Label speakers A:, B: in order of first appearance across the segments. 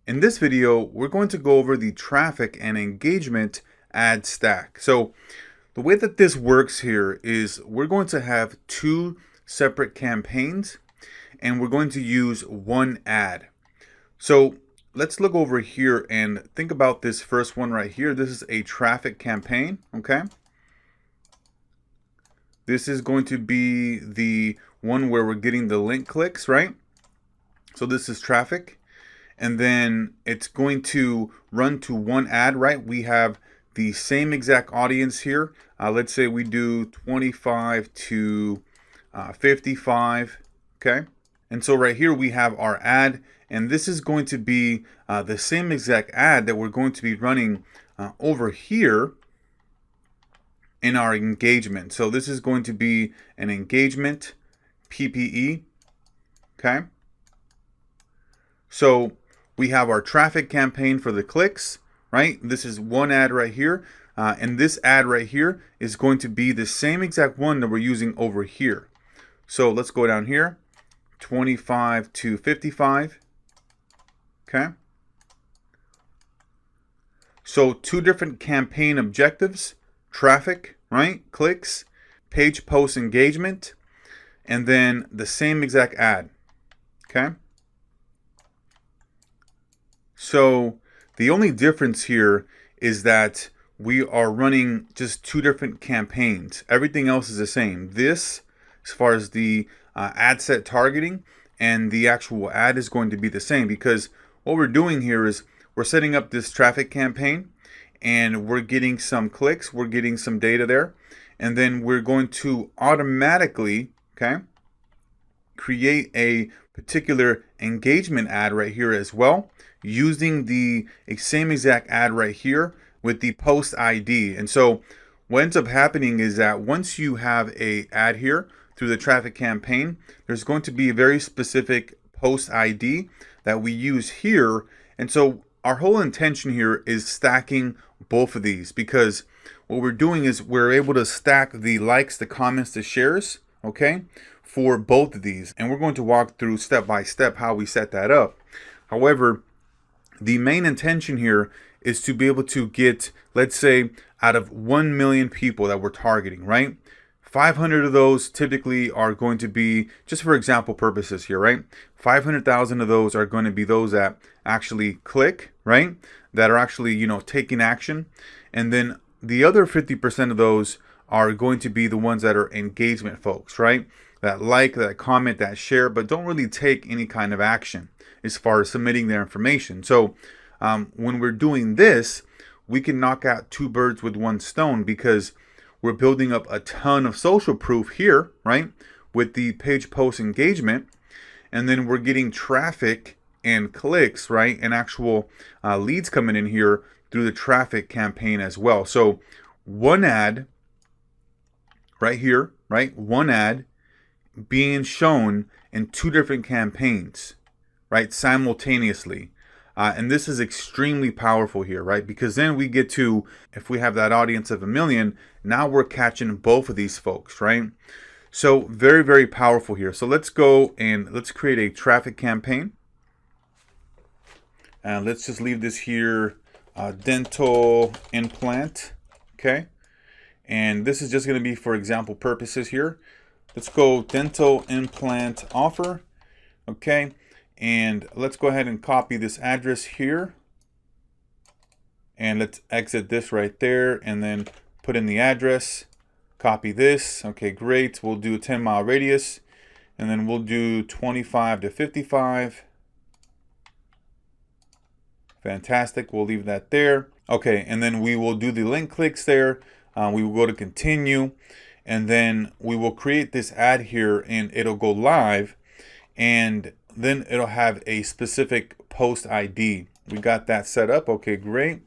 A: In this video, we're going to go over the traffic and engagement ad stack. So the way that this works here is we're going to have two separate campaigns and we're going to use one ad. So let's look over here and think about this first one right here. This is a traffic campaign, okay? This is going to be the one where we're getting the link clicks, right? So this is traffic. And then it's going to run to one ad, right? We have the same exact audience here. Let's say we do 25 to 55, okay? And so right here we have our ad, and this is going to be the same exact ad that we're going to be running over here in our engagement. So this is going to be an engagement PPE, okay? So we have our traffic campaign for the clicks, right? This is one ad right here. And this ad right here is going to be the same exact one that we're using over here. So let's go down here, 25 to 55, okay? So two different campaign objectives, traffic, right? Clicks, page post engagement, and then the same exact ad, okay? So the only difference here is that we are running just two different campaigns. Everything else is the same. This, as far as the ad set targeting, and the actual ad is going to be the same, because what we're doing here is we're setting up this traffic campaign and we're getting some clicks, we're getting some data there, and then we're going to automatically, okay, create a particular engagement ad right here as well, using the same exact ad right here with the post ID. And so what ends up happening is that once you have a ad here through the traffic campaign, there's going to be a very specific post ID that we use here. And so our whole intention here is stacking both of these, because what we're doing is we're able to stack the likes, the comments, the shares, okay, for both of these. And we're going to walk through step by step how we set that up. However, the main intention here is to be able to get, let's say, out of 1 million people that we're targeting, right? 500 of those typically are going to be, just for example purposes here, right? 500,000 of those are going to be those that actually click, right? That are actually, taking action. And then the other 50% of those are going to be the ones that are engagement folks, right? That like, that comment, that share, but don't really take any kind of action as far as submitting their information. So when we're doing this, we can knock out two birds with one stone, because we're building up a ton of social proof here, right? With the page post engagement, and then we're getting traffic and clicks, right? And actual leads coming in here through the traffic campaign as well. So one ad right here, right? One ad being shown in two different campaigns, right, simultaneously. And this is extremely powerful here, right? Because then we get to, if we have that audience of 1 million, now we're catching both of these folks, right? So very, very powerful here. So let's go and let's create a traffic campaign. And let's just leave this here, dental implant, okay? And this is just going to be for example purposes here. Let's go dental implant offer, okay? And let's go ahead and copy this address here. And let's exit this right there and then put in the address, copy this. Okay, great. We'll do a 10-mile radius, and then we'll do 25 to 55. Fantastic. We'll leave that there. Okay, and then we will do the link clicks there. We will go to continue, and then we will create this ad here and it'll go live, and then it'll have a specific post ID. We got that set up. Okay, great.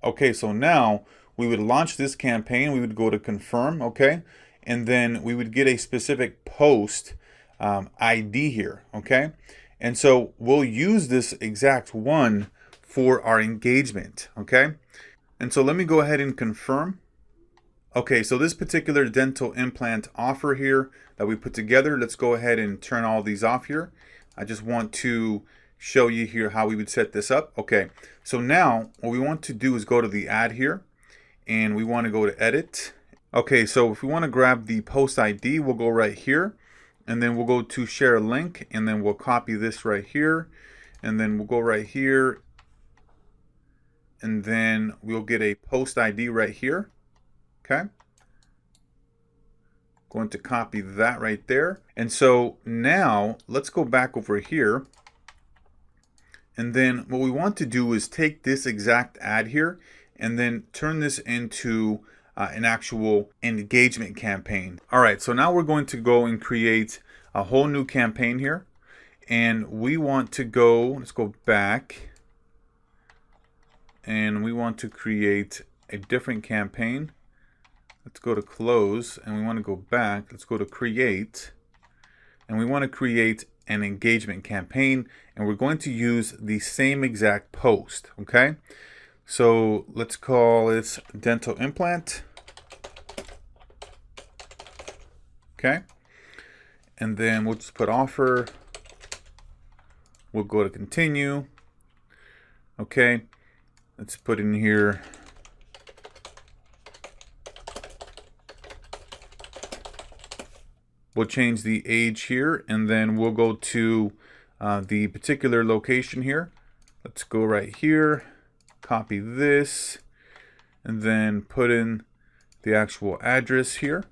A: Okay, so now we would launch this campaign. We would go to confirm, okay? And then we would get a specific post ID here, okay? And so we'll use this exact one for our engagement, okay? And so let me go ahead and confirm. Okay, so this particular dental implant offer here that we put together, let's go ahead and turn all these off here. I just want to show you here how we would set this up. Okay, so now what we want to do is go to the ad here, and we want to go to edit. Okay, so if we want to grab the post ID, we'll go right here, and then we'll go to share a link, and then we'll copy this right here, and then we'll go right here, and then we'll get a post ID right here. Okay, going to copy that right there. And so now let's go back over here, and then what we want to do is take this exact ad here and then turn this into an actual engagement campaign. All right, so now we're going to go and create a whole new campaign here, and we want to go, let's go back, and we want to create a different campaign. Let's go to close, and we want to go back. Let's go to create, and we want to create an engagement campaign, and we're going to use the same exact post. Okay, so let's call it dental implant. Okay, and then we'll just put offer. We'll go to continue. Okay, let's put in here we'll change the age here, and then we'll go to the particular location here. Let's go right here, copy this, and then put in the actual address here.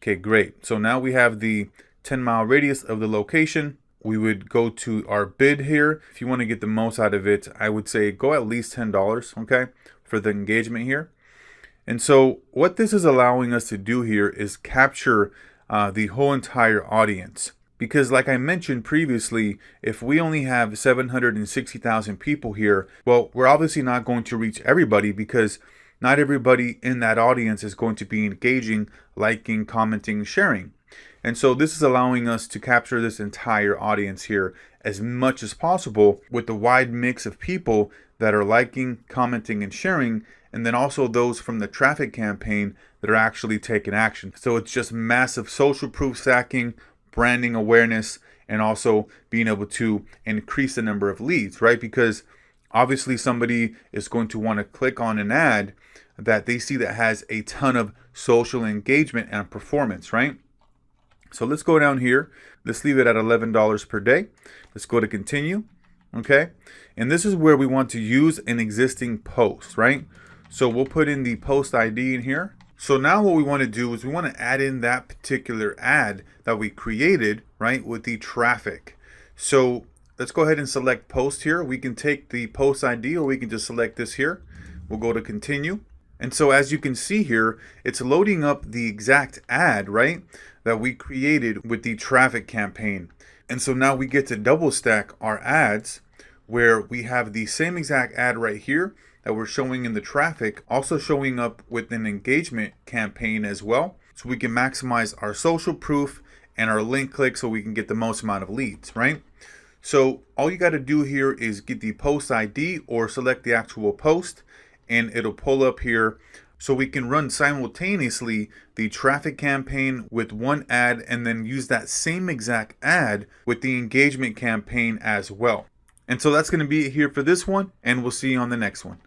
A: Okay, great. So now we have the 10-mile radius of the location. We would go to our bid here. If you want to get the most out of it, I would say go at least $10, okay, for the engagement here. And so what this is allowing us to do here is capture the whole entire audience. Because like I mentioned previously, if we only have 760,000 people here, well, we're obviously not going to reach everybody, because not everybody in that audience is going to be engaging, liking, commenting, sharing. And so this is allowing us to capture this entire audience here as much as possible, with the wide mix of people that are liking, commenting, and sharing, and then also those from the traffic campaign that are actually taking action. So it's just massive social proof stacking, branding awareness, and also being able to increase the number of leads, right? Because obviously somebody is going to want to click on an ad that they see that has a ton of social engagement and performance, right? So let's go down here. Let's leave it at $11 per day. Let's go to continue. Okay. And this is where we want to use an existing post, right? So we'll put in the post ID in here. So now what we want to do is we want to add in that particular ad that we created, right, with the traffic. So let's go ahead and select post here. We can take the post ID, or we can just select this here. We'll go to continue. And so as you can see here, it's loading up the exact ad, right, that we created with the traffic campaign. And so now we get to double stack our ads, where we have the same exact ad right here that we're showing in the traffic, also showing up with an engagement campaign as well. So we can maximize our social proof and our link click so we can get the most amount of leads, right? So all you got to do here is get the post ID or select the actual post, and it'll pull up here. So we can run simultaneously the traffic campaign with one ad, and then use that same exact ad with the engagement campaign as well. And so that's going to be it here for this one, and we'll see you on the next one.